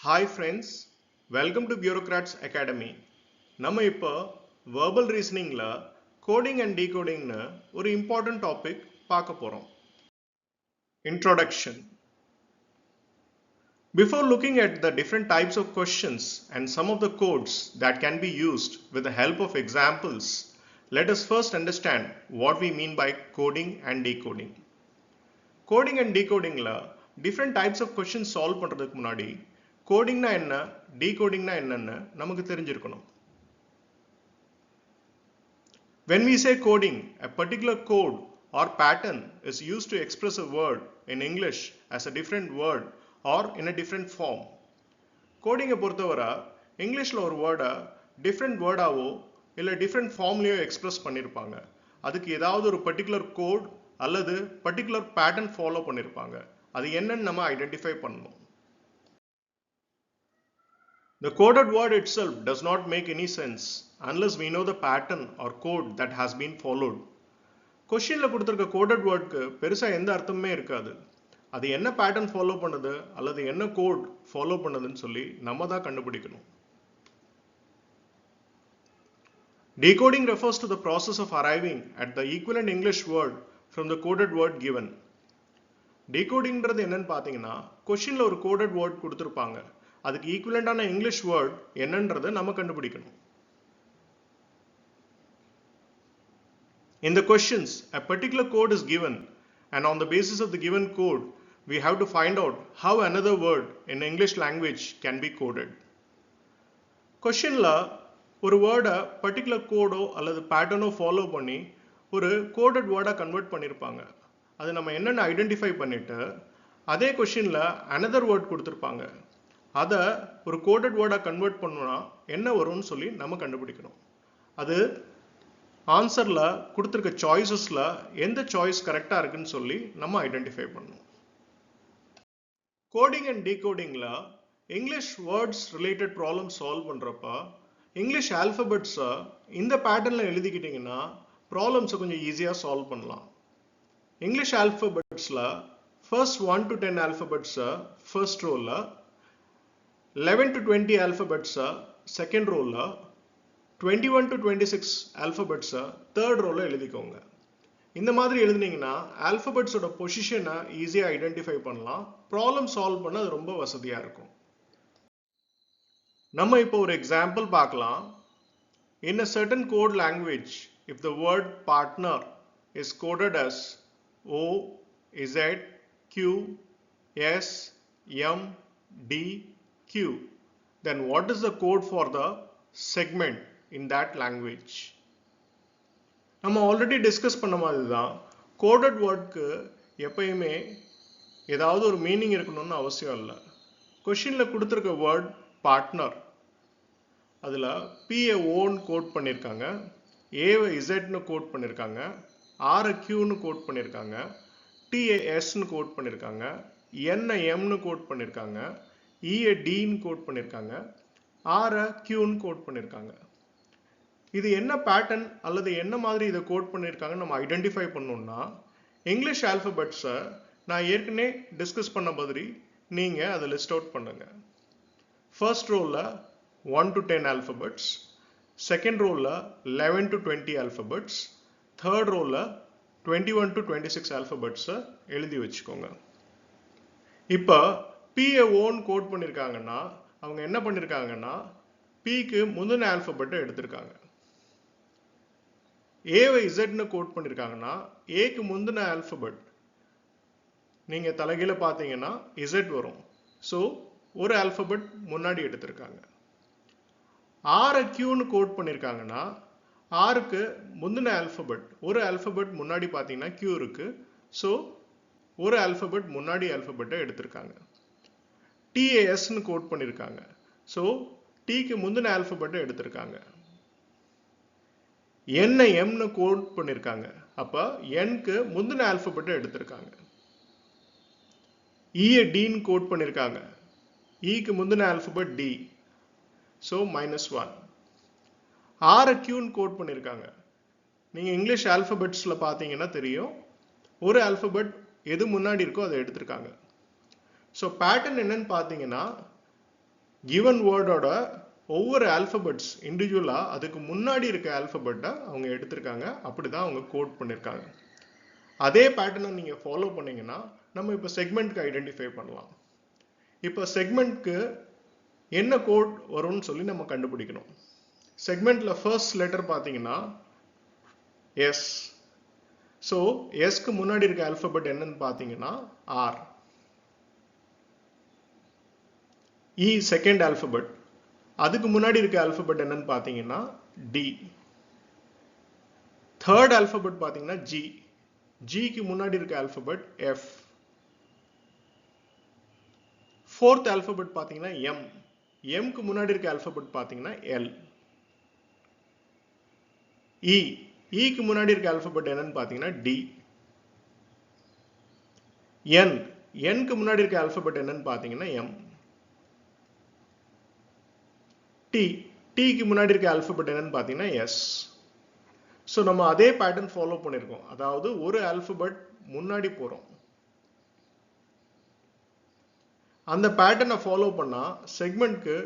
Hi friends, welcome to Bureaucrats Academy. நம்ம இப்போ verbal reasoningல coding and decodingனு ஒரு important topic பார்க்க போறோம். Introduction. Before looking at the different types of questions and some of the codes that can be used with the help of examples, let us first understand what we mean by coding and decoding. Coding and decodingல different types of questions solve பண்றதுக்கு முன்னாடி கோடிங்னா என்ன டீகோடிங்னா என்னன்னு நமக்கு தெரிஞ்சிருக்கணும். When we say coding, a particular code or pattern is used to express a word in English as a different word or in a different form. கோடிங்கை பொறுத்தவரை இங்கிலீஷில் ஒரு வேர்டை டிஃப்ரெண்ட் வேர்டாவோ இல்லை டிஃப்ரெண்ட் ஃபார்ம்லேயோ எக்ஸ்பிரஸ் பண்ணியிருப்பாங்க. அதுக்கு ஏதாவது ஒரு பர்டிகுலர் கோட் அல்லது பர்டிகுலர் பேட்டர்ன் ஃபாலோ பண்ணியிருப்பாங்க. அது என்னன்னு நம்ம ஐடென்டிஃபை பண்ணணும். The coded word itself does not make any sense unless we know the pattern or code that has been followed. Questionல கொடுத்திருக்க coded wordக்கு பெருசா எந்த அர்த்தமே இருக்காது. அது என்ன pattern follow பண்ணுது அல்லது என்ன code follow பண்ணுதுன்னு சொல்லி நம்ம தான் கண்டுபிடிக்கணும். Decoding refers to the process of arriving at the equivalent English word from the coded word given. Decodingன்றது என்னன்னு பார்த்தீங்கன்னா questionல ஒரு coded word கொடுத்திருப்பாங்க. அதுக்கு ஈக்குவலண்டான இங்கிலீஷ் வேர்ட் என்னன்றதை நம்ம கண்டுபிடிக்கணும். In the questions, a particular code is given and on the basis of the given code, we have to find out how another word in English language can be coded. Questionல ஒரு வேர்டை particular கோடோ அல்லது பேட்டர்னோ follow பண்ணி ஒரு coded வேர்டை convert பண்ணியிருப்பாங்க. அது நம்ம என்னென்னு ஐடென்டிஃபை பண்ணிட்டு அதே கொஸ்டின்ல another வேர்ட் கொடுத்துருப்பாங்க. அதை ஒரு கோடட் வேர்டை கன்வெர்ட் பண்ணணும்னா என்ன வரும்னு சொல்லி நம்ம கண்டுபிடிக்கணும். அது ஆன்சரில் கொடுத்துருக்க சாய்ஸஸில் எந்த சாய்ஸ் கரெக்டாக இருக்குன்னு சொல்லி நம்ம ஐடென்டிஃபை பண்ணணும். கோடிங் அண்ட் டீகோடிங்கில் English words related problem solve பண்ணுறப்ப இங்கிலீஷ் ஆல்ஃபபெட்ஸை இந்த பேட்டர்னில் எழுதிக்கிட்டிங்கன்னா ப்ராப்ளம்ஸை கொஞ்சம் ஈஸியாக சால்வ் பண்ணலாம். இங்கிலீஷ் ஆல்ஃபபெட்ஸில் ஃபர்ஸ்ட் 1 to 10 ஆல்ஃபபெட்ஸை ஃபர்ஸ்ட் ரோவில், 11 to 20 alphabets second row la, 21 to 26 alphabets third row la எழுதிக்கோங்க. இந்த மாதிரி எழுதுனீங்கன்னா alphabets ஓட பொசிஷனை ஈஸியா ஐடென்டிஃபை பண்ணலாம். ப்ராப்ளம் சால்வ் பண்ண அது ரொம்ப வசதியா இருக்கும். நம்ம இப்போ ஒரு எக்ஸாம்பிள் பார்க்கலாம். In a certain code language, if the word partner is coded as O, Z, Q, S, M, D, Q, then what is the code for the segment in that language? நம்ம already discuss பண்ண மாதிரி தான் coded வேர்ட்க்கு எப்பயுமே ஏதாவது ஒரு meaning இருக்கணும்னு அவசியம் இல்லை. கொஷினில் கொடுத்துருக்க வேர்ட் பார்ட்னர், அதில் பிஏ ஓன்னு கோட் பண்ணியிருக்காங்க, ஏவை இசட்னு கோட் பண்ணியிருக்காங்க, ஆரை கியூன்னு கோட் பண்ணியிருக்காங்க, டிஏஎஸ்ன்னு கோட் பண்ணியிருக்காங்க, என்ஐ எம்னு கோட் பண்ணியிருக்காங்க, ஈஏ டின்னு கோட் பண்ணியிருக்காங்க, ஆரை கியூன்னு கோட் பண்ணியிருக்காங்க. இது என்ன பேட்டர்ன் அல்லது என்ன மாதிரி இதை கோட் பண்ணியிருக்காங்கன்னு நம்ம ஐடென்டிஃபை பண்ணணும்னா இங்கிலீஷ் ஆல்ஃபபெட்ஸை நான் ஏற்கனவே டிஸ்கஸ் பண்ண மாதிரி நீங்கள் அதை லிஸ்ட் அவுட் பண்ணுங்க. ஃபர்ஸ்ட் ரோவில் 1 to 10 ஆல்ஃபபெட்ஸ், செகண்ட் ரோவில் 11 to 20 ஆல்ஃபபெட்ஸ், தேர்ட் ரோவில் 21 to 26 ஆல்ஃபபெட்ஸை எழுதி வச்சுக்கோங்க. இப்போ பிஏஓன்னு கோட் பண்ணியிருக்காங்கன்னா அவங்க என்ன பண்ணியிருக்காங்கன்னா பிக்கு முந்தின ஆல்ஃபபெட்டை எடுத்திருக்காங்க. ஏவை இசட்னு கோட் பண்ணியிருக்காங்கன்னா ஏக்கு முந்தின ஆல்ஃபபெட் நீங்கள் தலைகீழ பார்த்தீங்கன்னா இசட் வரும். ஸோ ஒரு ஆல்ஃபபெட் முன்னாடி எடுத்திருக்காங்க. ஆரை கியூன்னு கோட் பண்ணியிருக்காங்கன்னா ஆருக்கு முந்தின ஆல்ஃபபெட் ஒரு ஆல்ஃபபெட் முன்னாடி பார்த்தீங்கன்னா கியூ இருக்கு. ஸோ ஒரு ஆல்ஃபபெட் முன்னாடி ஆல்ஃபபெட்டை எடுத்திருக்காங்க. டிஏஎஸ்ன்னு கோட் பண்ணியிருக்காங்க. ஸோ டிக்கு முந்தின ஆல்ஃபபெட்டை எடுத்திருக்காங்க. என்ஐ எம்னு கோட் பண்ணியிருக்காங்க. அப்போ என்க்கு முந்தின ஆல்ஃபபெட்டை எடுத்திருக்காங்க. ஈஏ டின்னு கோட் பண்ணியிருக்காங்க. ஈக்கு முந்தின ஆல்ஃபபெட் டி. ஸோ -1. ஆரை கியூன்னு கோட் பண்ணியிருக்காங்க. நீங்கள் இங்கிலீஷ் ஆல்ஃபபெட்ஸில் பார்த்தீங்கன்னா தெரியும் ஒரு ஆல்ஃபபெட் எது முன்னாடி இருக்கோ அதை எடுத்திருக்காங்க. ஸோ பேட்டர்ன் என்னன்னு பார்த்தீங்கன்னா given word ஓட ஒவ்வொரு ஆல்பபெட்ஸ் இண்டிவிஜுவலா அதுக்கு முன்னாடி இருக்க ஆல்பபெட்டை அவங்க எடுத்திருக்காங்க, அப்படிதான் அவங்க கோட் பண்ணிருக்காங்க. அதே பேட்டர்னை நீங்க ஃபாலோ பண்ணீங்கன்னா நம்ம இப்போ செக்மெண்ட்க்கு ஐடென்டிஃபை பண்ணலாம். இப்போ செக்மெண்ட்க்கு என்ன கோட் வரும்னு சொல்லி நம்ம கண்டுபிடிக்கணும். செக்மெண்ட்ல ஃபர்ஸ்ட் லெட்டர் பார்த்தீங்கன்னா எஸ். ஸோ எஸ்க்கு முன்னாடி இருக்க ஆல்பபெட் என்னன்னு பார்த்தீங்கன்னா ஆர். இ செகண்ட் ஆல்பபெட், அதுக்கு முன்னாடி இருக்க ஆல்பபெட் என்னன்னு பார்த்தீங்கன்னா டி. தேர்ட் ஆல்பபெட் பார்த்தீங்கன்னா ஜி. ஜிக்கு முன்னாடி இருக்க ஆல்பபெட் எஃப். ஃபோர்த் ஆல்பபெட் பார்த்தீங்கன்னா எம். எம்க்கு முன்னாடி இருக்க ஆல்பபெட் பார்த்தீங்கன்னா எல். இ. இக்கு முன்னாடி இருக்க ஆல்பபெட் என்னன்னு பார்த்தீங்கன்னா டி. என். என்க்கு முன்னாடி இருக்க ஆல்பபெட் என்னன்னு பார்த்தீங்கன்னா எம். டி. டிக்கு முன்னாடி இருக்க ஆல்பபெட் என்னன்னு பார்த்தீங்கன்னா எஸ். ஸோ நம்ம அதே பேட்டர்ன் ஃபாலோ பண்ணியிருக்கோம். அதாவது ஒரு ஆல்பபெட் முன்னாடி போகிறோம். அந்த பேட்டர்னை ஃபாலோ பண்ணா செக்மெண்ட்க்கு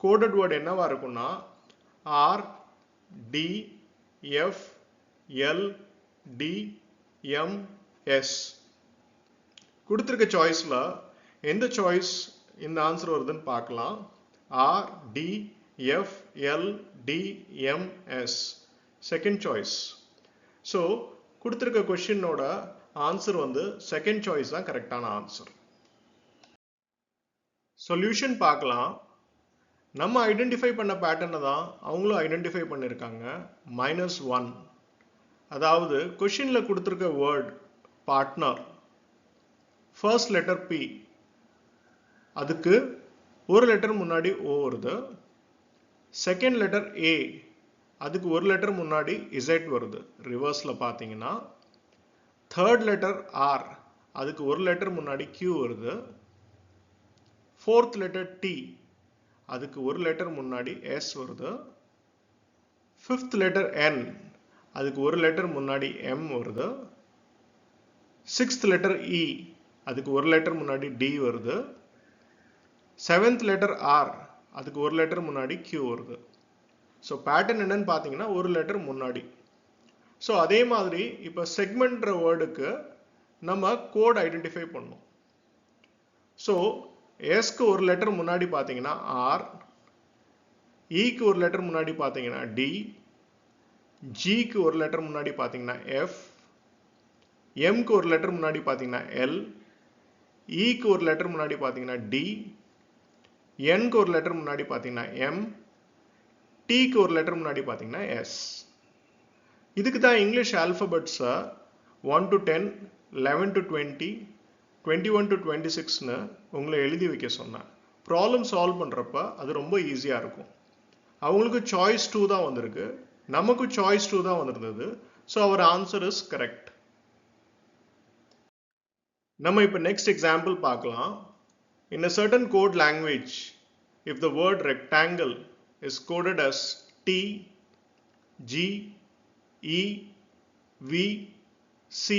கோடட் வேர்ட் என்னவா இருக்கும்னா R, T, F, L, T, M, S. கொடுத்துருக்க சாய்ஸ்ல எந்த சாய்ஸ் இந்த ஆன்சர் வருதுன்னு பார்க்கலாம். R, T, F, L, T, M, S second choice. So கொடுத்துருக்க கொஸ்டினோட ஆன்சர் வந்து செகண்ட் சாய்ஸ் தான் கரெக்டான ஆன்சர். சொல்யூஷன் பார்க்கலாம். நம்ம ஐடென்டிஃபை பண்ண பேட்டர்னை தான் அவங்களும் ஐடென்டிஃபை பண்ணியிருக்காங்க. -1. அதாவது கொஸ்டின்ல கொடுத்துருக்க word partner first letter P, அதுக்கு ஒரு லெட்டர் முன்னாடி ஓ வருது. செகண்ட் லெட்டர் ஏ, அதுக்கு ஒரு லெட்டர் முன்னாடி இசட் வருது ரிவர்ஸ்ல பார்த்தீங்கன்னா. தேர்ட் லெட்டர் ஆர், அதுக்கு ஒரு லெட்டர் முன்னாடி கியூ வருது. ஃபோர்த் லெட்டர் டி, அதுக்கு ஒரு லெட்டர் முன்னாடி எஸ் வருது. ஃபிஃப்த் லெட்டர் என், அதுக்கு ஒரு லெட்டர் முன்னாடி எம் வருது. சிக்ஸ்த் லெட்டர் இ, அதுக்கு ஒரு லெட்டர் முன்னாடி டி வருது. செவன்த் லெட்டர் ஆர், அதுக்கு ஒரு லெட்டர் முன்னாடி கியூ வருது. ஸோ பேட்டர்ன் என்னன்னு பார்த்தீங்கன்னா ஒரு லெட்டர் முன்னாடி. ஸோ அதே மாதிரி இப்போ செக்மெண்ட்ற வேர்டுக்கு நம்ம கோட் ஐடென்டிஃபை பண்ணணும். ஸோ எஸ்க்கு ஒரு லெட்டர் முன்னாடி பார்த்தீங்கன்னா ஆர், இக்கு ஒரு லெட்டர் முன்னாடி பார்த்தீங்கன்னா டி, ஜிக்கு ஒரு லெட்டர் முன்னாடி பார்த்தீங்கன்னா எஃப், எம்க்கு ஒரு லெட்டர் முன்னாடி பார்த்தீங்கன்னா எல், இக்கு ஒரு லெட்டர் முன்னாடி பார்த்தீங்கன்னா டி, என்க்கு ஒரு லெட்டர் முன்னாடி பார்த்தீங்கன்னா எம், டிக்கு ஒரு லெட்டர் முன்னாடி பார்த்தீங்கன்னா எஸ். இதுக்கு தான் இங்கிலீஷ் ஆல்பபெட்ஸை 1 to 10, 11 to 20, 21 to 26ன்னு உங்களை எழுதி வைக்க சொன்னேன். ப்ராப்ளம் சால்வ் பண்ணுறப்ப அது ரொம்ப ஈஸியாக இருக்கும். அவங்களுக்கு சாய்ஸ் 2 தான் வந்திருக்கு, நமக்கு சாய்ஸ் 2 தான் வந்திருந்தது. ஸோ அவர் ஆன்சர் இஸ் கரெக்ட். நம்ம இப்போ நெக்ஸ்ட் எக்ஸாம்பிள் பார்க்கலாம். In a certain code language, if the word rectangle is coded as T, G, E, V, C,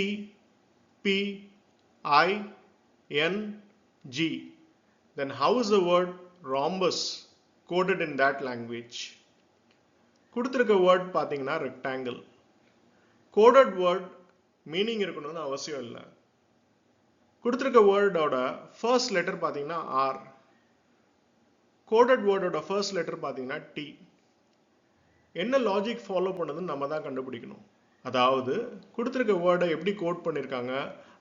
P, I, N, G, then how is the word rhombus coded in that language? கொடுத்திருக்க word பார்த்தீங்கன்னா rectangle. coded word meaning இருக்கணும்னு அவசியம் இல்லை. கொடுத்திருக்க வேர்டோட first letter பார்த்தீங்கன்னா R, coded வேர்டோட first letter பார்த்தீங்கன்னா D. என்ன லாஜிக் ஃபாலோ பண்ணதுன்னு நம்ம தான் கண்டுபிடிக்கணும். அதாவது கொடுத்திருக்க வேர்டை எப்படி கோட் பண்ணியிருக்காங்க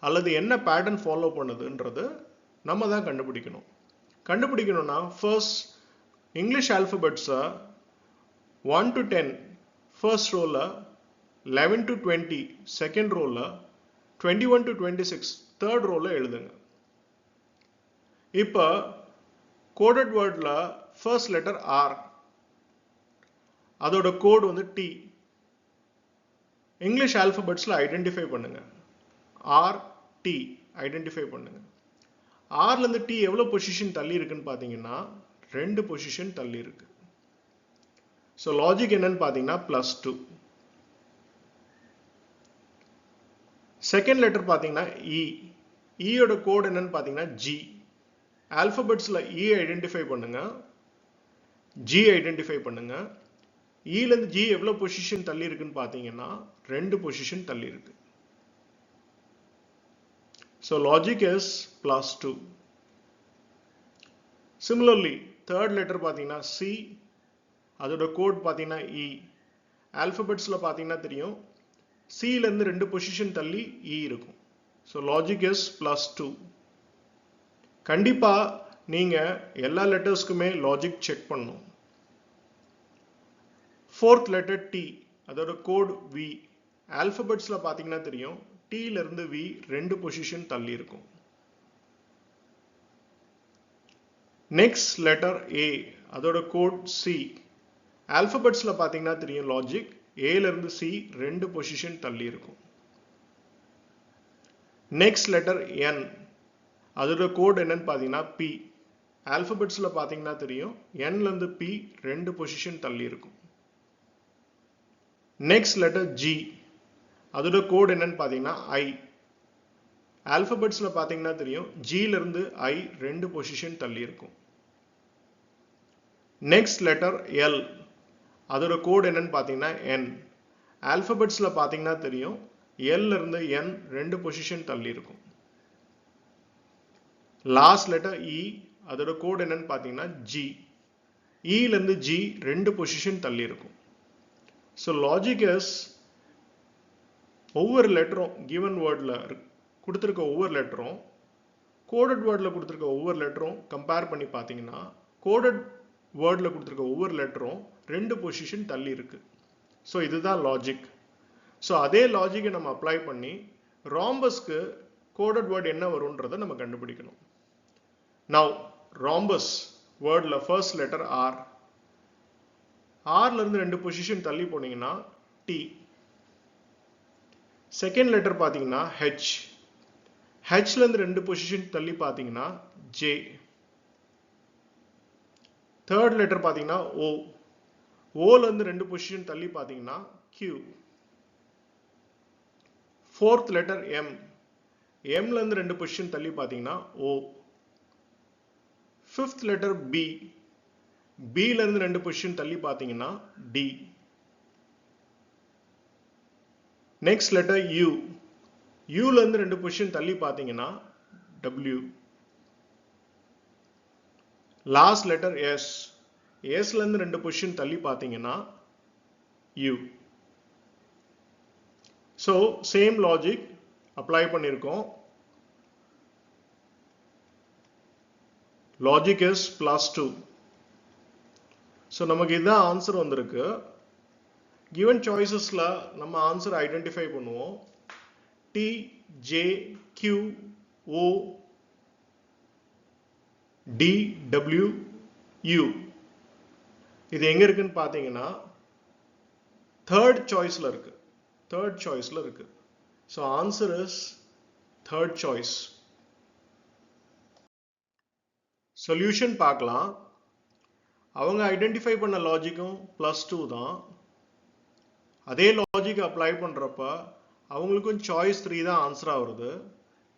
அல்லது என்ன பேட்டர்ன் ஃபாலோ பண்ணுதுன்றது நம்ம தான் கண்டுபிடிக்கணும். கண்டுபிடிக்கணும்னா ஃபர்ஸ்ட் இங்கிலீஷ் ஆல்பபெட்ஸை 1 to 10 ஃபர்ஸ்ட் ரோவில், 11 to 20 செகண்ட் ரோவில், 21 to 26 தேர்ட் ரோவில் எழுதுங்க. இப்போ கோடட் வேர்டில் ஃபர்ஸ்ட் லெட்டர் ஆர், அதோட கோட் வந்து டி. இங்கிலீஷ் ஆல்பபெட்ஸில் ஐடென்டிஃபை பண்ணுங்க. ஆர், டி ஐடென்டிஃபை பண்ணுங்க. ஆர்லேருந்து டி எவ்வளோ பொசிஷன் தள்ளி இருக்குன்னு பார்த்தீங்கன்னா 2 பொசிஷன் தள்ளி இருக்கு. ஸோ லாஜிக் என்னன்னு பார்த்தீங்கன்னா +2. செகண்ட் லெட்டர் பார்த்தீங்கன்னா இ. இயோட கோட் என்னன்னு பார்த்தீங்கன்னா ஜி. ஆல்பபெட்ஸில் இ ஐடென்டிஃபை பண்ணுங்க. G ஐடென்டிஃபை பண்ணுங்க. ஈலேருந்து G எவ்வளோ பொசிஷன் தள்ளி இருக்குன்னு பார்த்தீங்கன்னா 2 பொசிஷன் தள்ளி இருக்கு. So logic is +2. Similarly, third letter பார்த்தீங்கன்னா C, அதோட கோட் பார்த்தீங்கன்னா E. ஆல்பபெட்ஸில் பார்த்தீங்கன்னா தெரியும் Cலேருந்து 2 பொசிஷன் தள்ளி E இருக்கும். So logic is +2. கண்டிப்பாக நீங்கள் எல்லா லெட்டர்ஸ்க்குமே லாஜிக் செக் பண்ணணும். ஃபோர்த் லெட்டர் T, அதோட கோட் V. ஆல்பபெட்ஸில் பார்த்தீங்கன்னா தெரியும் Tலேருந்து V 2 பொசிஷன் தள்ளி இருக்கும். நெக்ஸ்ட் லெட்டர் A, அதோட கோட் C. ஆல்பபெட்ஸில் பார்த்தீங்கன்னா தெரியும் லாஜிக் ஏலேருந்து C 2 பொசிஷன் தள்ளி இருக்கும். நெக்ஸ்ட் லெட்டர் N, அதோட கோட் என்னன்னு பார்த்தீங்கன்னா P. ஆல்பபெட்ஸில் பார்த்தீங்கன்னா தெரியும் Nலேருந்து P 2 பொசிஷன் தள்ளி இருக்கும். நெக்ஸ்ட் லெட்டர் G, அதோட கோட் என்னன்னு பார்த்தீங்கன்னா I. ஆல்பபெட்ஸில் பார்த்தீங்கன்னா தெரியும் Gலேருந்து I 2 பொசிஷன் தள்ளி இருக்கும். நெக்ஸ்ட் லெட்டர் L, அதோட கோட் என்னன்னு பார்த்தீங்கன்னா N. ஆல்பபெட்ஸில் பார்த்தீங்கன்னா தெரியும் Lலேருந்து N 2 பொசிஷன் தள்ளி இருக்கும். லாஸ்ட் லெட்டர் E, அதோட கோட் என்னன்னு பார்த்தீங்கன்னா G. Eலேருந்து G 2 பொசிஷன் தள்ளி இருக்கும். ஸோ லாஜிக் இஸ் ஒவ்வொரு லெட்டரும் கிவன் வேர்டில் கொடுத்துருக்க ஒவ்வொரு லெட்டரும் கோடட் வேர்டில் கொடுத்துருக்க ஒவ்வொரு லெட்டரும் கம்பேர் பண்ணி பார்த்தீங்கன்னா கோடட் வேர்டில் கொடுத்துருக்க ஒவ்வொரு லெட்டரும் 2 பொசிஷன் தள்ளி இருக்கு. ஸோ இதுதான் லாஜிக். ஸோ அதே லாஜிக்கை நம்ம அப்ளை பண்ணி ராம்பஸ்க்கு கோடட் வேர்டு என்ன வரும்ன்றதை நம்ம கண்டுபிடிக்கணும். நவ் ராம்பஸ் வேர்டில் ஃபர்ஸ்ட் லெட்டர் R. Rலேருந்து 2 பொசிஷன் தள்ளி போனீங்கன்னா T. செகண்ட் லெட்டர் பார்த்தீங்கன்னா H. Hலேருந்து 2 பொசிஷன் தள்ளி பார்த்தீங்கன்னா J. தேர்ட் லெட்டர் பார்த்தீங்கன்னா O. Oலேருந்து 2 பொசிஷன் தள்ளி பார்த்தீங்கன்னா Q. Fourth letter M. Mலேருந்து 2 பொசிஷன் தள்ளி பார்த்தீங்கன்னா O. Fifth letter B. Bலேருந்து 2 பொசிஷன் தள்ளி பார்த்தீங்கன்னா D. Next letter U. Uலேருந்து 2 பொசிஷன் தள்ளி பார்த்தீங்கன்னா W. Last letter S. Sலேருந்து 2 பொசிஷன் தள்ளி பார்த்தீங்கன்னா U. So same logic apply பண்ணியிருக்கோம். Logic is +2. ஸோ நமக்கு இதுதான் ஆன்சர் வந்திருக்கு. கிவன் சாய்ஸஸில் நம்ம ஆன்சர் ஐடென்டிஃபை பண்ணுவோம். T, J, Q, O, D, W, U. இது எங்கே இருக்குன்னு பார்த்தீங்கன்னா தேர்ட் சாய்ஸில் இருக்கு. தேர்ட் சாய்ஸில் இருக்கு. So answer is third choice. Solution பார்க்கலாம். அவங்க ஐடென்டிஃபை பண்ண லாஜிக்கும் +2 தான். அதே லாஜிக் அப்ளை பண்ணுறப்ப அவங்களுக்கும் சாய்ஸ் 3 தான் ஆன்சராக வருது.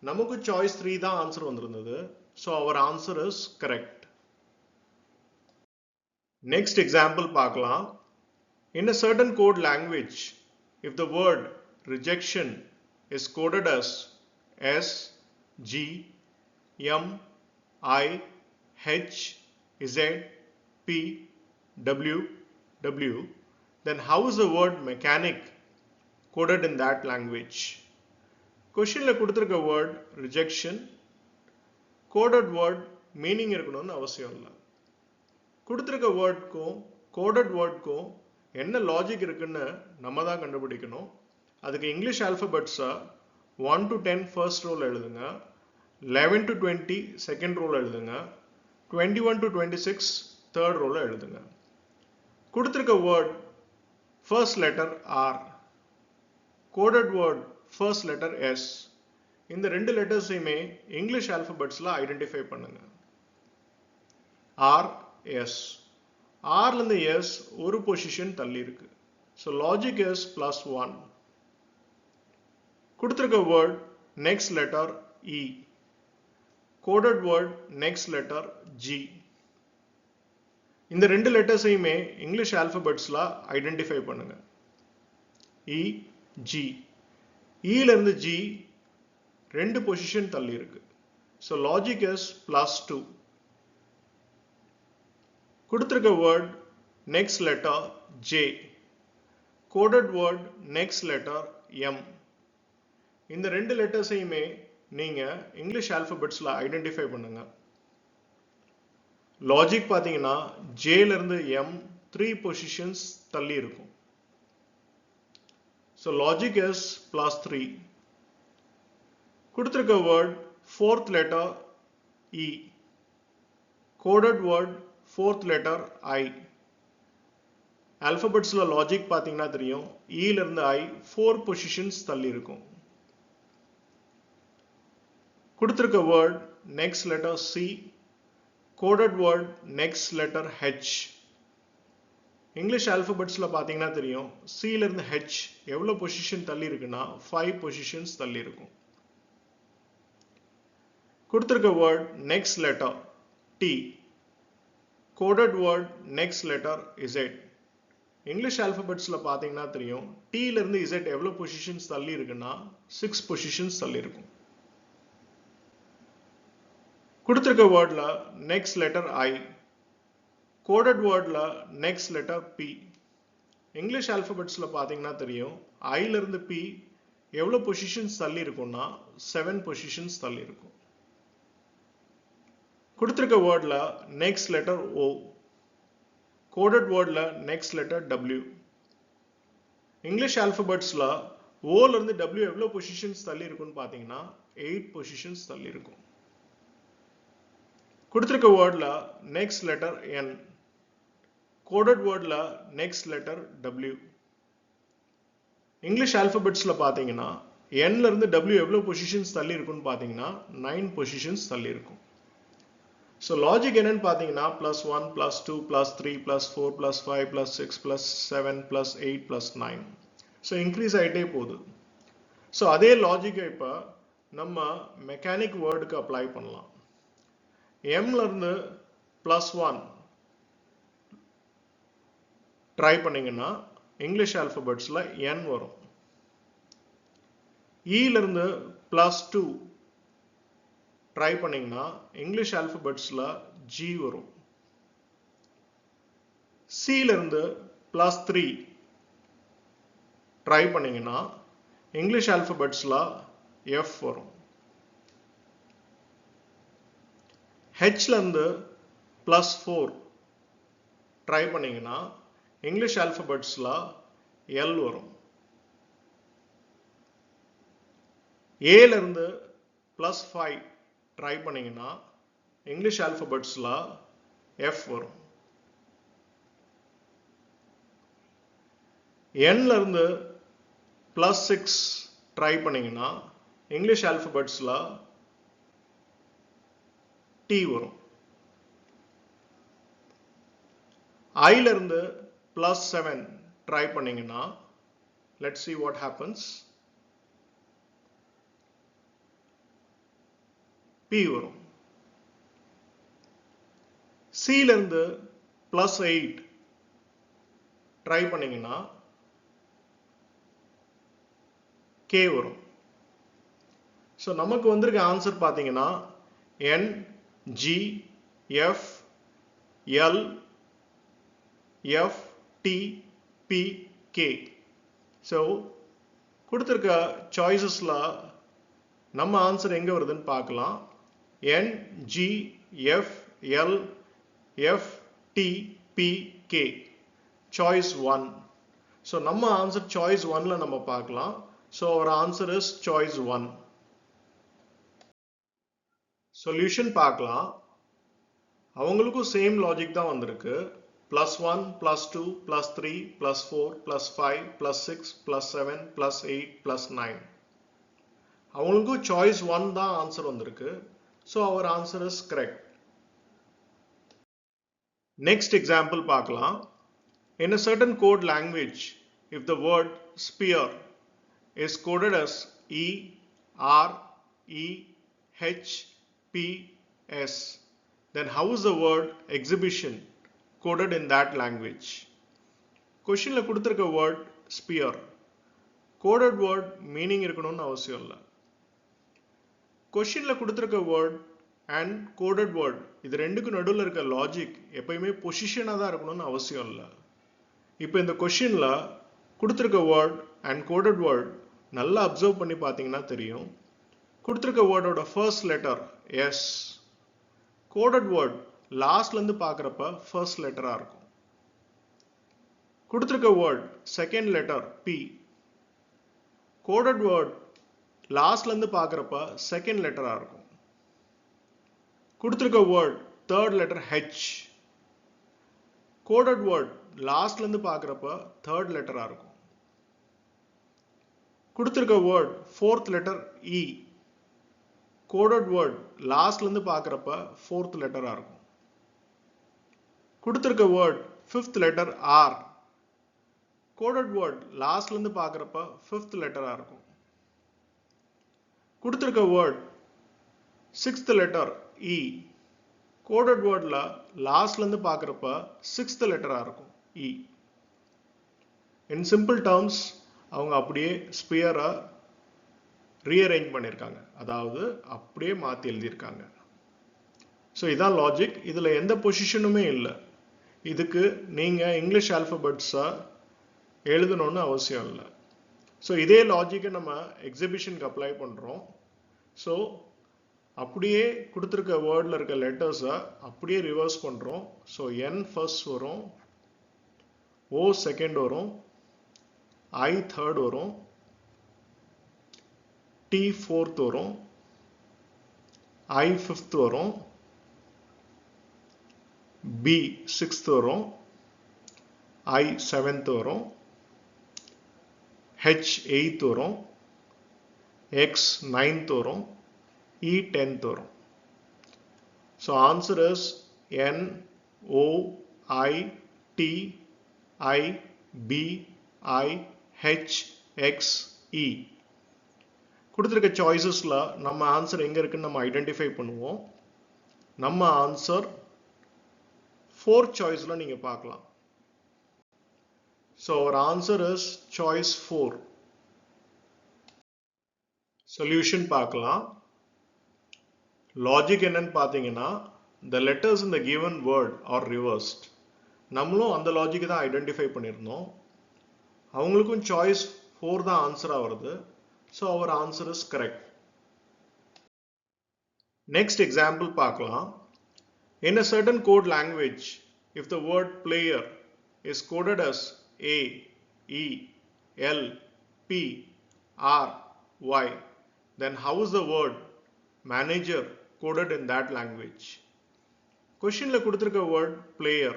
நமக்கும் சாய்ஸ் 3 தான் ஆன்சர் வந்திருந்தது. ஸோ அவர் answer is correct. Next example பார்க்கலாம். In a certain code language, if the word rejection is coded as S, G, M, I, H, Z, P, W, W, then how is the word mechanic coded in that language? Questionல கொடுத்திருக்க word rejection, coded word meaning இருக்கணும்னு அவசியம் இல்லை. கொடுத்திருக்க வேர்டுக்கும் coded wordக்கும் என்ன logic இருக்குன்னு நம்ம தான் கண்டுபிடிக்கணும். அதுக்கு இங்கிலீஷ் ஆல்பபெட்ஸை 1 to 10 ஃபர்ஸ்ட் ரோல் எழுதுங்க, 11 to 20 செகண்ட் ரோல் எழுதுங்க, 21 to 26 தேர்ட் ரோல் எழுதுங்க. கொடுத்திருக்க word first letter R, coded word first letter S. இந்த 2 லெட்டர்ஸையுமே இங்கிலீஷ் ஆல்பபெட்ஸில் ஐடென்டிஃபை பண்ணுங்க. R, S. Rலேருந்து S ஒரு பொசிஷன் தள்ளி இருக்கு. So logic is +1. கொடுத்திருக்க word next letter E, coded word next letter G. இந்த ரெண்டு லெட்டர்ஸையுமே இங்கிலீஷ் ஆல்பபெட்ஸ்ல ஐடென்டிஃபை பண்ணுங்க. இ, ஜி. ஈல இருந்து ஜி ரெண்டு பொசிஷன் தள்ளி இருக்கு. So logic is +2. கொடுத்திருக்க word next letter J. Coded word next letter M. இந்த ரெண்டு லெட்டர்ஸையுமே நீங்க இங்கிலீஷ் ஆல்பபெட்ஸ்ல ஐடென்டிஃபை பண்ணுங்க. லாஜிக் பார்த்தீங்கன்னா ஜேல இருந்து எம் 3 பொசிஷன்ஸ் தள்ளி இருக்கும். So logic is +3. கொடுத்திருக்க word fourth letter E. Coded word fourth letter I. Alphabetsல logic பார்த்தீங்கன்னா தெரியும். E ல இருந்து I 4 positions தள்ளி இருக்கும். கொடுத்திருக்க word next letter C. Coded word next letter H. English ஆல்பபெட்ஸ்ல பார்த்தீங்கன்னா தெரியும். C ல இருந்து H எவ்வளவு பொசிஷன் தள்ளி இருக்குன்னா 5 positions தள்ளி இருக்கும். கொடுத்திருக்க word next letter T. Coded word next letter Z. English ஆல்பபெட்ஸ்ல பார்த்தீங்கன்னா தெரியும். T ல இருந்து Z எவ்வளவு பொசிஷன்ஸ் தள்ளி இருக்குன்னா 6 பொசிஷன்ஸ் தள்ளி இருக்கும். கொடுத்திருக்க வேர்ட்ல நெக்ஸ்ட் லெட்டர் I. கோடட் வேர்ட்ல நெக்ஸ்ட் லெட்டர் P. இங்கிலீஷ் ஆல்பபெட்ஸ்ல பார்த்தீங்கன்னா தெரியும். I ல இருந்து P எவ்வளவு பொசிஷன்ஸ் தள்ளி இருக்கும்னா 7 பொசிஷன்ஸ் தள்ளி இருக்கும். கொடுத்திருக்க வேர்ட்ல நெக்ஸ்ட் லெட்டர் O. கோடட் வேர்ட்ல நெக்ஸ்ட் லெட்டர் W. இங்கிலீஷ் ஆல்பபெட்ஸ்ல O ல இருந்து W எவ்வளவு பொசிஷன்ஸ் தள்ளி இருக்கும்னு பார்த்தீங்கன்னா 8 பொசிஷன்ஸ் தள்ளி இருக்கும். கொடுத்திருக்க வேர்ட்ல நெக்ஸ்ட் லெட்டர் N. கோடட் வேர்ட்ல நெக்ஸ்ட் லெட்டர் W. இங்கிலீஷ் ஆல்பபெட்ஸ்ல பார்த்தீங்கன்னா N ல இருந்து W எவ்வளவு பொசிஷன்ஸ் தள்ளி இருக்கும்னு பார்த்தீங்கன்னா 9 பொசிஷன்ஸ் தள்ளி இருக்கும். ஸோ லாஜிக் என்னன்னு பார்த்தீங்கன்னா +1 +2 +3 +4 +5 +6 +7 +8 +9. ஸோ இன்க்ரீஸ் ஆகிட்டே போகுது. ஸோ அதே லாஜிக்கை இப்போ நம்ம மெக்கானிக் வேர்டுக்கு அப்ளை பண்ணலாம். எம்ல இருந்து +1 ட்ரை பண்ணீங்கன்னா இங்கிலீஷ் ஆல்பபெட்ஸ்ல N வரும். ஈல இருந்து +2 ட்ரை பண்ணீங்கன்னா இங்கிலீஷ் ஆல்பபெட்ஸ்ல G வரும். C ல இருந்து +3 ட்ரை பண்ணீங்கன்னா இங்கிலீஷ் ஆல்பபெட்ஸ்ல F வரும். H ல இருந்து +4 ட்ரை பண்ணீங்கன்னா இங்கிலீஷ் ஆல்பபெட்ஸ்ல L வரும். A ல இருந்து +5 ட்ரை பண்ணீங்கன்னா இங்கிலீஷ் ஆல்பபெட்ஸ்ல F வரும். N ல இருந்து +6 ட்ரை பண்ணீங்கன்னா இங்கிலீஷ் ஆல்பபெட்ஸ்ல T வரும். I ல இருந்து +7 ட்ரை பண்ணீங்கன்னா let's see what happens. P வரும். C ல இருந்து +8 ட்ரை பண்ணீங்கன்னா K வரும். ஸோ நமக்கு வந்திருக்க ஆன்சர் பார்த்தீங்கன்னா N, G, F, L, F, T, P, K. So கொடுத்திருக்க சாய்ஸஸ்ல நம்ம ஆன்சர் எங்க வருதுன்னு பார்க்கலாம். N, G, F, L, F, T, P, K. Choice 1. So நம்ம ஆன்சர் சாய்ஸ் 1ல நம்ம பார்க்கலாம். So our answer is choice 1. Solution பார்க்கலாம். அவங்களுக்கும் சேம் லாஜிக் தான் வந்திருக்கு. +1 +2 +3 +4 +5 +6 +7 +8 +9. அவங்களுக்கும் சாய்ஸ் 1 தான் ஆன்சர் வந்திருக்கு. ஸோ அவர் answer is correct. Next example பார்க்கலாம். In a certain code language, if the word spear is coded as E, R, E, H, P, S, then how is the word exhibition coded in that language. கொஷின்ல கொடுத்திருக்க word spear. coded word meaning இருக்கணும்னு அவசியம் இல்லை. கொஷின்ல கொடுத்திருக்க word and coded word இது ரெண்டுக்கு நடுவில் இருக்க logic எப்பயுமே பொசிஷனாக தான் இருக்கணும்னு அவசியம் இல்லை. இப்போ இந்த கொஷின்ல கொடுத்திருக்க word and coded word நல்லா அப்சர்வ் பண்ணி பார்த்தீங்கன்னா தெரியும். கொடுத்திருக்க வேர்டோட first letter S, coded word லாஸ்ட்ல இருந்து பார்க்குறப்ப ஃபர்ஸ்ட் லெட்டரா இருக்கும். கொடுத்திருக்க word second letter B, coded word லாஸ்ட்ல இருந்து பார்க்குறப்ப செகண்ட் லெட்டரா இருக்கும். கொடுத்திருக்க word third letter H, coded word லாஸ்ட்ல இருந்து பார்க்குறப்ப தேர்ட் லெட்டரா இருக்கும். கொடுத்திருக்க word fourth letter E, coded word லாஸ்ட்ல இருந்து பார்க்குறப்ப ஃபோர்த் லெட்டரா இருக்கும். கொடுத்திருக்க word fifth letter R, coded word லாஸ்ட்ல இருந்து பார்க்குறப்ப ஃபிஃப்த் லெட்டரா இருக்கும். கொடுத்திருக்க word sixth letter E, coded வேர்ட்ல லாஸ்ட்ல இருந்து பார்க்குறப்ப சிக்ஸ்த் லெட்டரா இருக்கும் இ. இன் சிம்பிள் டேர்ம்ஸ் அவங்க அப்படியே ஸ்பியரை ரீஅரேஞ்ச் பண்ணியிருக்காங்க, அதாவது அப்படியே மாற்றி எழுதியிருக்காங்க. ஸோ இதான் லாஜிக். இதில் எந்த பொசிஷனுமே இல்லை. இதுக்கு நீங்கள் இங்கிலீஷ் ஆல்ஃபபெட்ஸை எழுதணும்னு அவசியம் இல்லை. ஸோ இதே லாஜிக்கை நம்ம எக்ஸிபிஷனுக்கு அப்ளை பண்ணுறோம். ஸோ அப்படியே கொடுத்துருக்க வேர்டில் இருக்க லெட்டர்ஸை அப்படியே ரிவர்ஸ் பண்ணுறோம். ஸோ என் ஃபர்ஸ்ட் வரும், ஓ செகண்ட் வரும், ஐ தேர்ட் வரும், டி ஃபோர்த் வரும், ஐ ஃபிஃப்த் வரும், பி சிக்ஸ்த் வரும், ஐ செவன்த் வரும், ஹெச் எயித் வரும், எக்ஸ் நைன்த் வரும், இ டென்த் வரும். So answer is N O I T I P I H X E. கொடுத்துருக்க சாய்ஸஸில் நம்ம ஆன்சர் எங்கே இருக்குன்னு நம்ம ஐடென்டிஃபை பண்ணுவோம். நம்ம ஆன்சர் ஃபோர்த் சாய்ஸில் நீங்கள் பார்க்கலாம். So our answer is choice 4. Solution பார்க்கலாம். லாஜிக் என்னன்னு பார்த்தீங்கன்னா, the letters in the given word are reversed. நம்மளும் அந்த லாஜிக் தான் ஐடென்டிஃபை பண்ணியிருந்தோம். அவங்களுக்கும் சாய்ஸ் 4 தான் ஆன்சராக வருது. So our answer is correct. Next example பார்க்கலாம். In a certain code language, if the word player is coded as A, E, L, P, R, Y, then how is the word manager coded in that language? Questionல கொடுத்திருக்க word player,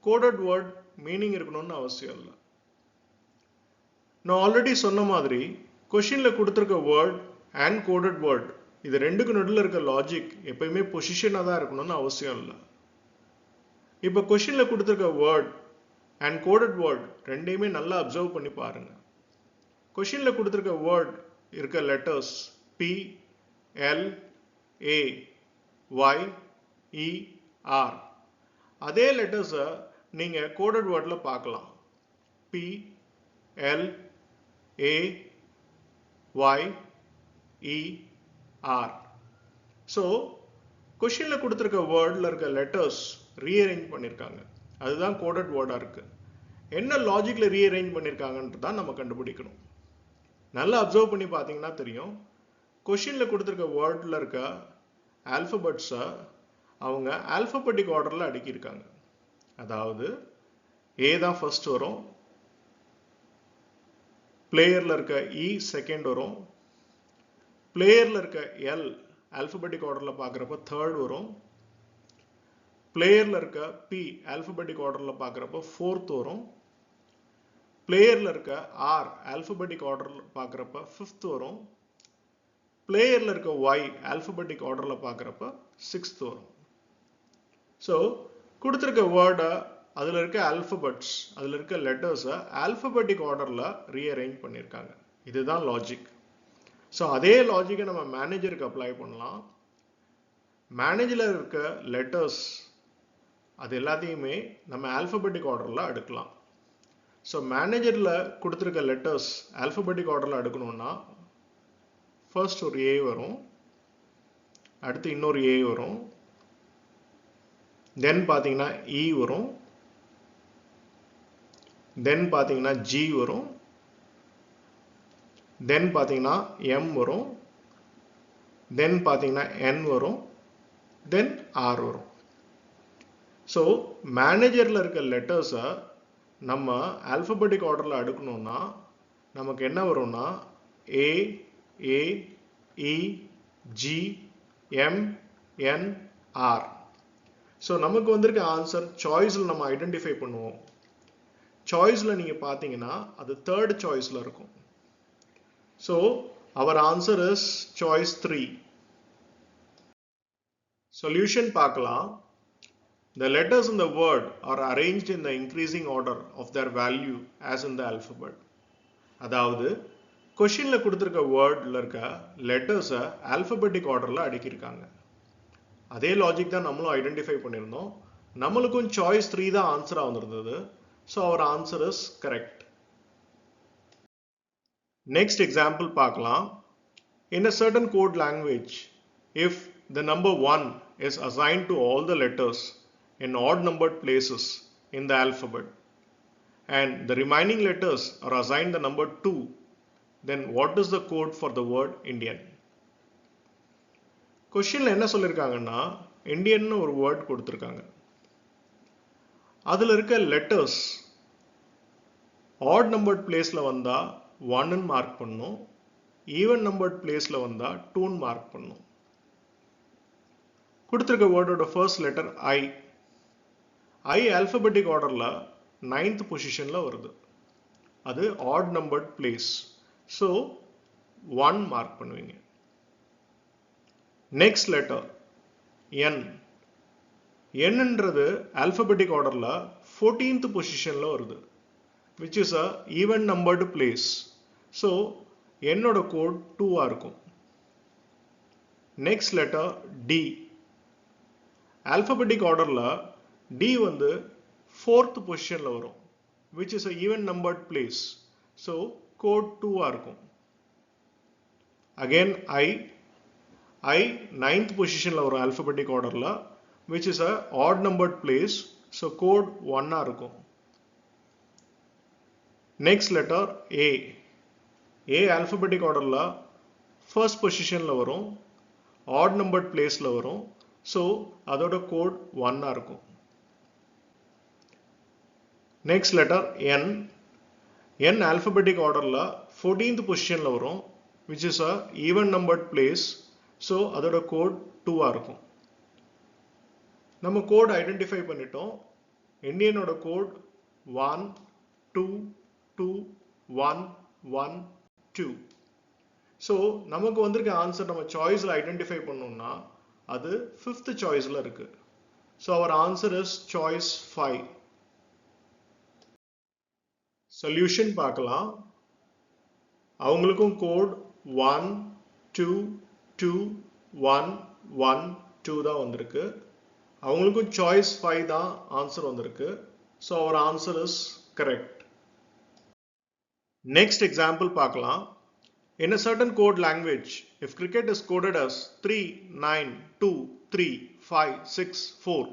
coded word meaning இருக்கணும்னு அவசியம் இல்லை. நான் already சொன்ன மாதிரி கொஷின்ல கொடுத்திருக்க word and coded word இது ரெண்டுக்கு நடுவில் இருக்க லாஜிக் எப்பயுமே பொசிஷனாக தான் இருக்கணும்னு அவசியம் இல்லை. இப்போ கொஷின்ல கொடுத்திருக்க வேர்ட் அண்ட் கோடட் வேர்ட் ரெண்டையுமே நல்லா அப்சர்வ் பண்ணி பாருங்க. கொஷின்ல கொடுத்திருக்க வேர்ட் இருக்க letters P, L, A, Y, E, R. அதே லெட்டர்ஸை நீங்க கோடட் வேர்ட்ல பார்க்கலாம். P, L, A, Y, E, R. So கொஷினில் கொடுத்துருக்க வேர்டில் இருக்க லெட்டர்ஸ் ரீஅரேஞ்ச் பண்ணியிருக்காங்க. அதுதான் கோடட் வேர்டாக இருக்கு. என்ன லாஜிக்கில் ரீஅரேஞ்ச் பண்ணியிருக்காங்கன்றது தான் நம்ம கண்டுபிடிக்கணும். நல்லா அப்சர்வ் பண்ணி பார்த்தீங்கன்னா தெரியும். கொஷினில் கொடுத்துருக்க வேர்டில் இருக்க ஆல்ஃபபெட்ஸை அவங்க ஆல்ஃபபெட்டிக் ஆர்டரில் அடுக்கியிருக்காங்க. அதாவது ஏ தான் ஃபர்ஸ்ட் வரும், பிளேயரில் இருக்க இ செகண்ட் வரும், பிளேயரில் இருக்க எல் ஆல்ஃபபெட்டிக் ஆர்டரில் பார்க்குறப்ப தேர்ட் வரும், பிளேயரில் இருக்க பி ஆல்ஃபபெட்டிக் ஆர்டரில் பார்க்குறப்ப ஃபோர்த் வரும், பிளேயரில் இருக்க ஆர் ஆல்ஃபபெட்டிக் ஆர்டரில் பார்க்குறப்ப ஃபிஃப்த் வரும், பிளேயரில் இருக்க ஒய் ஆல்ஃபபெட்டிக் ஆர்டரில் பார்க்குறப்ப சிக்ஸ்த் வரும். ஸோ கொடுத்துருக்க வேர்டை அதில் இருக்க ஆல்ஃபபெட்ஸ் அதில் இருக்க லெட்டர்ஸை ஆல்ஃபபெட்டிக் ஆர்டரில் ரீஅரேஞ்ச் பண்ணியிருக்காங்க. இதுதான் லாஜிக். ஸோ அதே லாஜிக்கை நம்ம மேனேஜருக்கு அப்ளை பண்ணலாம். மேனேஜரில் இருக்க லெட்டர்ஸ் அது எல்லாத்தையுமே நம்ம ஆல்பபெட்டிக் ஆர்டரில் அடுக்கலாம். ஸோ மேனேஜரில் கொடுத்துருக்க லெட்டர்ஸ் ஆல்பபெட்டிக் ஆர்டரில் அடுக்கணும்னா ஃபர்ஸ்ட் ஒரு ஏ வரும், அடுத்து இன்னொரு ஏ வரும், தென் பார்த்தீங்கன்னா இ வரும், தென் பார்த்தீங்கன்னா ஜி வரும், தென் பார்த்தீங்கன்னா எம் வரும், தென் பார்த்தீங்கன்னா என் வரும், தென் ஆர் வரும். ஸோ மேனேஜரில் இருக்க லெட்டர்ஸை நம்ம ஆல்பபெட்டிக் ஆர்டரில் அடுக்கணும்னா நமக்கு என்ன வரும்னா ஏ, ஏ, இ, ஜி, எம், என், ஆர். ஸோ நமக்கு வந்திருக்க ஆன்சர் சாய்ஸில் நம்ம ஐடென்டிஃபை பண்ணுவோம். சாய்ஸில் நீங்கள் பார்த்தீங்கன்னா அது தேர்ட் சாய்ஸில் இருக்கும். ஸோ அவர் ஆன்சர் இஸ் சாய்ஸ் 3. சொல்யூஷன் பார்க்கலாம். The letters in the word are arranged in the increasing order of their value as in the alphabet. அதாவது கொஷினில் கொடுத்துருக்க வேர்டில் இருக்க லெட்டர்ஸை ஆல்பபெட்டிக் ஆர்டரில் அடுக்கியிருக்காங்க. அதே லாஜிக் தான் நம்மளும் ஐடென்டிஃபை பண்ணியிருந்தோம். நம்மளுக்கும் சாய்ஸ் 3 தான் ஆன்சராக வந்திருந்தது. ஸோ அவர் answer is correct. Next example பார்க்கலாம். In a certain code language, if the number 1 is assigned to all the letters in odd numbered places in the alphabet and the remaining letters are assigned the number 2, then what is the code for the word Indian? கொஸ்டின்ல என்ன சொல்லியிருக்காங்கன்னா Indian ஒரு word கொடுத்துருக்காங்க. அதில் இருக்க letters add numbered பிளேஸில் வந்தால் 1ன்னு மார்க் பண்ணணும், ஈவன் நம்பர்ட் பிளேஸில் வந்தால் 2ன்னு மார்க் பண்ணணும். கொடுத்துருக்க வேர்டோட first letter I. I alphabetic ஆர்டரில் 9th பொசிஷனில் வருது. அது odd numbered place. So 1 mark பண்ணுவீங்க. Next letter N. என்னன்றது ஆல்பபெட்டிக் ஆர்டரில் 14th பொசிஷனில் வருது, which is a even numbered place. So என்னோட கோட் 2ஆக இருக்கும். Next letter T. ஆல்பபெட்டிக் ஆர்டரில் டி வந்து 4th பொசிஷனில் வரும், which is a even numbered place. So code 2ஆக இருக்கும். Again I 9th பொசிஷனில் வரும் ஆல்பபெட்டிக் ஆர்டரில், which is a odd numbered place. So code 1ஆக இருக்கும். Next letter A. A alphabetic ஆர்டரில் ஃபர்ஸ்ட் பொசிஷனில் வரும், odd numbered placeல வரும். ஸோ அதோட கோட் 1ஆக இருக்கும். நெக்ஸ்ட் லெட்டர் என். என் ஆல்பபெட்டிக் ஆர்டரில் 14th பொசிஷனில் வரும், which is a even numbered place. So அதோட கோட் 2ஆக இருக்கும். நம்ம கோட் ஐடென்டிஃபை பண்ணிட்டோம். இந்தியனோட கோட் 1 2 2 1 1 2. ஸோ நமக்கு வந்திருக்க ஆன்சர் நம்ம சாய்ஸில் ஐடென்டிஃபை பண்ணோம்னா அது 5th சாய்ஸில் இருக்கு. ஸோ அவர் ஆன்சர் இஸ் சாய்ஸ் 5. சொல்யூஷன் பார்க்கலாம். அவங்களுக்கும் கோட் 1 2 2 1 1 2 தான் வந்திருக்கு. அவங்களுக்கும் சாய்ஸ் 5 தான் ஆன்சர் வந்திருக்கு. ஸோ அவர் answer is correct. Next example பார்க்கலாம். In a certain code language, if cricket is coded as 3 9 2 3 5 6 4,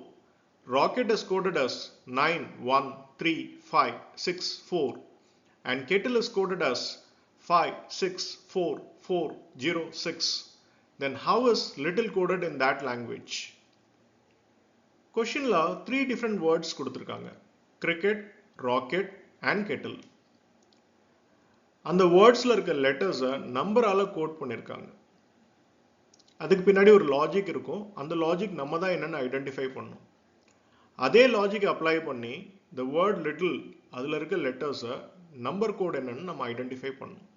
rocket is coded as 9 1 3 5 6 4, and kettle is coded as 5 6 4 4 0 6, then how is little coded in that language? Questionல 3 different words கொடுத்திருக்காங்க. Cricket, rocket and kettle. அந்த வேர்ட்ஸில் இருக்க லெட்டர்ஸை நம்பரால் code பண்ணியிருக்காங்க. அதுக்கு பின்னாடி ஒரு logic இருக்கும். அந்த logic நம்ம தான் என்னென்னு ஐடென்டிஃபை பண்ணணும். அதே லாஜிக் அப்ளை பண்ணி த வேர்ட் லிட்டில் அதில் இருக்க லெட்டர்ஸை நம்பர் கோட் என்னன்னு நம்ம ஐடென்டிஃபை பண்ணணும்.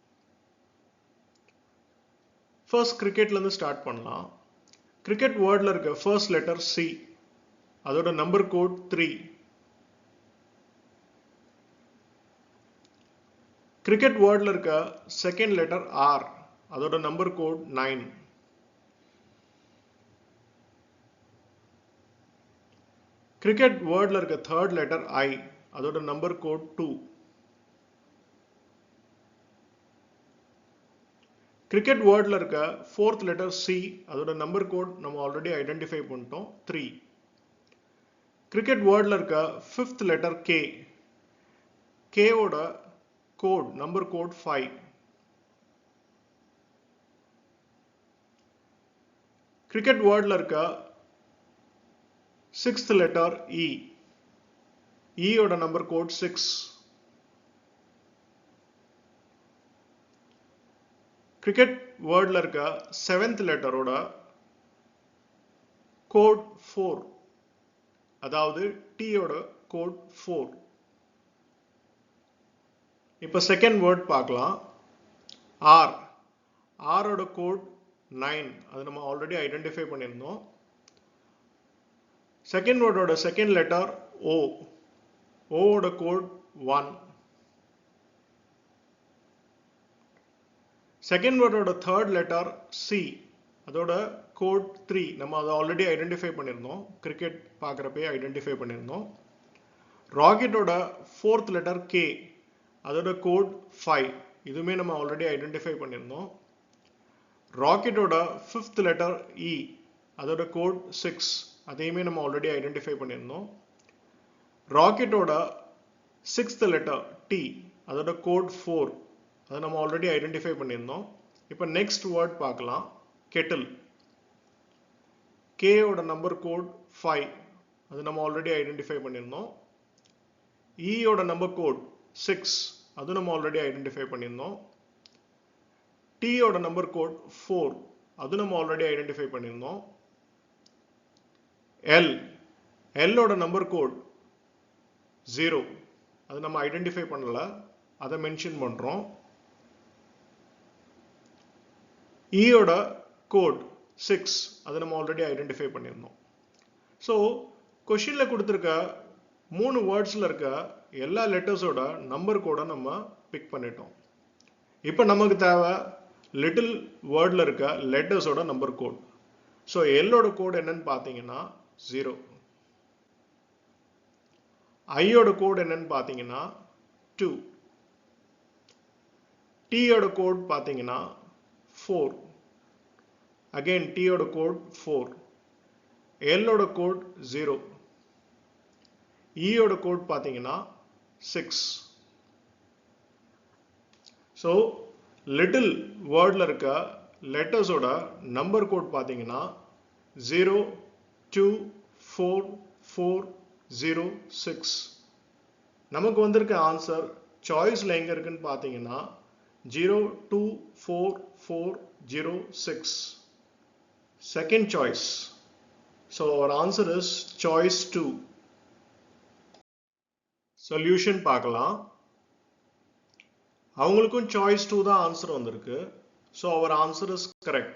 ஃபர்ஸ்ட் கிரிக்கெட்லேருந்து ஸ்டார்ட் பண்ணலாம். கிரிக்கெட் வேர்டில் இருக்க ஃபர்ஸ்ட் லெட்டர் சி, அதோட நம்பர் கோட் 3. கிரிக்கெட் வேர்டில் இருக்க செகண்ட் லெட்டர் ஆர், அதோட number code 9. cricket word la irukka third letter I adoda number code 2. cricket word la irukka fourth letter C adoda number code நம்ம already identify பண்ணிட்டோம் 3. cricket word la irukka fifth letter K, K oda code number code 5. cricket word la irukka sixth letter E, E oda number code 6. cricket word la irukka seventh letter oda code 4, அதாவது T ஓட code 4. இப்போ second word பார்க்கலாம். R, R ஓட code 9, அது நம்ம already identify பண்ணியிருந்தோம். Second வேர்டோட second letter O, O ஓட code 1. செகண்ட் வேர்டோட தேர்ட் லெட்டர் C, அதோட கோட் 3, நம்ம அதை ஆல்ரெடி ஐடென்டிஃபை பண்ணியிருந்தோம், கிரிக்கெட் பார்க்குறப்பே ஐடென்டிஃபை பண்ணியிருந்தோம். ராக்கெட்டோட ஃபோர்த் லெட்டர் K, அதோட கோட் 5, இதுவுமே நம்ம ஆல்ரெடி ஐடென்டிஃபை பண்ணியிருந்தோம். ராக்கெட்டோட ஃபிஃப்த் லெட்டர் E, அதோட கோட் 6, அதையுமே நம்ம ஆல்ரெடி ஐடென்டிஃபை பண்ணியிருந்தோம். ராக்கெட்டோட சிக்ஸ்த் லெட்டர் T, அதோட கோட் 4, அதை நம்ம ஆல்ரெடி ஐடென்டிஃபை பண்ணியிருந்தோம். இப்போ நெக்ஸ்ட் வேர்ட் பார்க்கலாம். கெட்டில், K ஓட நம்பர் கோட் 5, அது நம்ம ஆல்ரெடி ஐடென்டிஃபை பண்ணியிருந்தோம். E ஓட நம்பர் கோட் 6, அது நம்ம ஆல்ரெடி ஐடென்டிஃபை பண்ணியிருந்தோம். T ஓட நம்பர் கோட் 4, அது நம்ம ஆல்ரெடி ஐடென்டிஃபை பண்ணியிருந்தோம். L, L ஓட நம்பர் கோட் 0, அது நம்ம ஐடென்டிஃபை பண்ணல, அதை மென்ஷன் பண்றோம். E ஓட கோட் 6, அது நம்ம ஆல்ரெடி ஐடென்டிஃபை பண்ணியிருந்தோம். ஸோ கொஷின்ல கொடுத்துருக்க 3 வேர்ட்ஸ்ல இருக்க எல்லா லெட்டர்ஸோட நம்பர் கோடை நம்ம பிக் பண்ணிட்டோம். இப்போ நமக்கு தேவை லிட்டில் வேர்ட்ல இருக்க லெட்டர்ஸோட நம்பர் கோட். ஸோ எல்லோட கோட் என்னன்னு பார்த்தீங்கன்னா 0. ஐயோட கோட் என்னன்னு பார்த்தீங்கன்னா 2. டீயோட கோட் பார்த்தீங்கன்னா 4. Again T ஓட கோட் 4. L ஓட கோட் 0. E ஓட கோட் பார்த்தீங்கன்னா 6. ஸோ லிட்டில் வேர்டில் இருக்க லெட்டர்ஸோட நம்பர் கோட் பார்த்தீங்கன்னா 0, 2, 4, 4, 0, 6. நமக்கு வந்திருக்க ஆன்சர் சாய்ஸில் எங்கே இருக்குன்னு பார்த்தீங்கன்னா 0, 2, 4, 4, 0, 6. Second choice. So our answer is choice 2. Solution பார்க்கலாம். அவங்களுக்கும் choice 2 தான் ஆன்சர் வந்திருக்கு. So our answer is correct.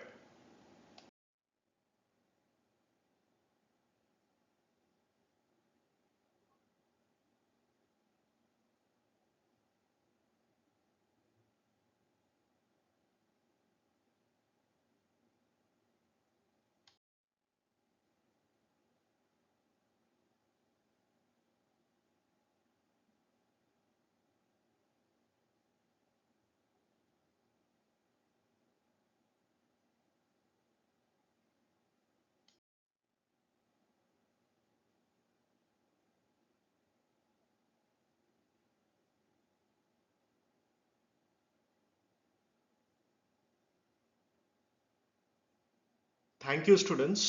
Thank you, students.